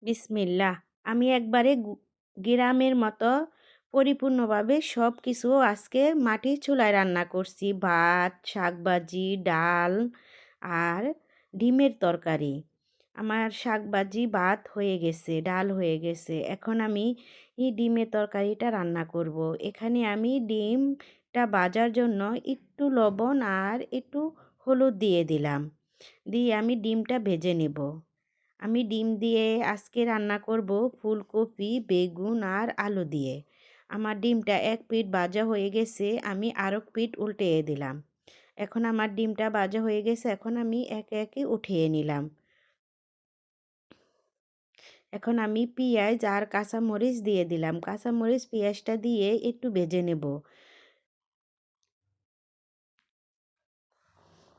বিসমিল্লাহ। আমি একবারে গ্রামের মতো পরিপূর্ণভাবে সব কিছু আজকে মাটির চুলায় রান্না করছি। ভাত, শাকভাজি, ডাল আর ডিমের তরকারি। আমার শাকভাজি, ভাত হয়ে গেছে, ডাল হয়ে গেছে। এখন আমি এই ডিমের তরকারিটা রান্না করব। এখানে আমি ডিমটা ভাজার জন্য একটু লবণ আর একটু হলুদ দিয়ে দিলাম। দিয়ে আমি ডিমটা ভেজে নেব। আমি ডিম দিয়ে আজকে রান্না করব ফুলকপি, বেগুন আর আলু দিয়ে। আমার ডিমটা এক পিঠ ভাজা হয়ে গেছে, আমি আরেক পিঠ উল্টিয়ে দিলাম। এখন আমার ডিমটা ভাজা হয়ে গেছে, এখন আমি একে একে উঠিয়ে নিলাম। এখন আমি পেঁয়াজ আর কাঁচামরিচ দিয়ে দিলাম। কাঁচামরিচ পেঁয়াজটা দিয়ে একটু ভেজে নেব।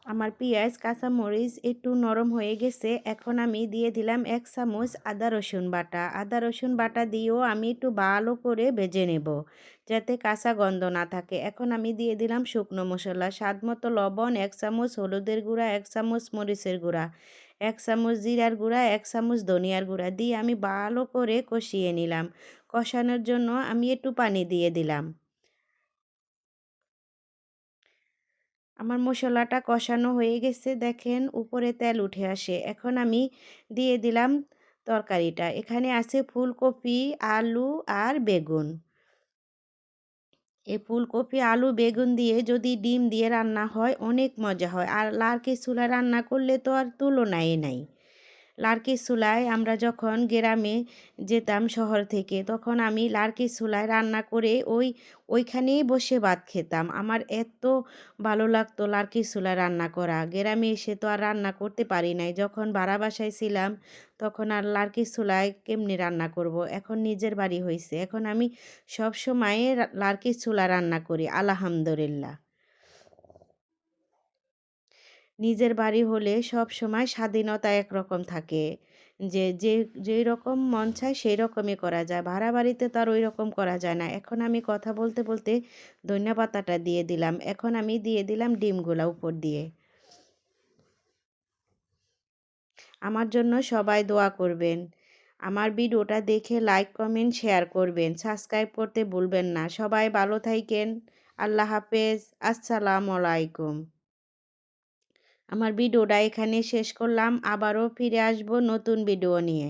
আমার পেঁয়াজ কাঁচামরিচ একটু নরম হয়ে গেছে, এখন আমি দিয়ে দিলাম ১ চামচ আদা রসুন বাটা। আদা রসুন বাটা দিয়েও আমি একটু ভালো করে ভেজে নেব, যাতে কাঁচা গন্ধ না থাকে। এখন আমি দিয়ে দিলাম শুকনো মশলা, স্বাদ মতো লবণ, ১ চামচ হলুদের গুঁড়া, ১ চামচ মরিচের গুঁড়া, ১ চামচ জিরার গুঁড়া, ১ চামচ ধনিয়ার গুঁড়া দিয়ে আমি ভালো করে কষিয়ে নিলাম। কষানোর জন্য আমি একটু পানি দিয়ে দিলাম। আমার মশলাটা কষানো হয়ে গেছে, দেখেন উপরে তেল উঠে আসে। এখন আমি দিয়ে দিলাম তরকারিটা। এখানে আছে ফুলকপি, আলু আর বেগুন। এই ফুলকপি, আলু, বেগুন দিয়ে যদি ডিম দিয়ে রান্না হয় অনেক মজা হয়। আর লার্কির চুলায় রান্না করলে তো আর তুলনাই নাই। লার্কির চুলায় আমরা যখন গ্রামে যেতাম শহর থেকে, তখন আমি লার্কির চুলায় রান্না করে ওইখানেই বসে ভাত খেতাম। আমার এত ভালো লাগতো লার্কির চুলায় রান্না করা। গ্রামে এসে তো আর রান্না করতে পারি নাই। যখন ভাড়া বাসায় ছিলাম তখন আর লার্কির চুলায় কেমনে রান্না করব। এখন নিজের বাড়ি হইছে। এখন আমি সবসময় লার্কির চুলায় রান্না করি আলহামদুলিল্লাহ। নিজের বাড়ি হলে সবসময় স্বাধীনতা একরকম থাকে। যেই রকম মন চায় সেই রকমই করা যায়। ভাড়া বাড়িতে তো আর ওইরকম করা যায় না। এখন আমি কথা বলতে, বলতে ধনিয়া পাতাটা দিয়ে দিলাম। এখন আমি দিয়ে দিলাম ডিমগুলা উপর দিয়ে। আমার জন্য সবাই দোয়া করবেন। আমার ভিডিওটা দেখে লাইক, কমেন্ট, শেয়ার করবেন। সাবস্ক্রাইব করতে ভুলবেন না। সবাই ভালো থাইকেন। আল্লাহ হাফেজ। আসসালামু আলাইকুম। আমার ভিডিওটা এখানে শেষ করলাম। আবারও ফিরে আসবো নতুন ভিডিও নিয়ে।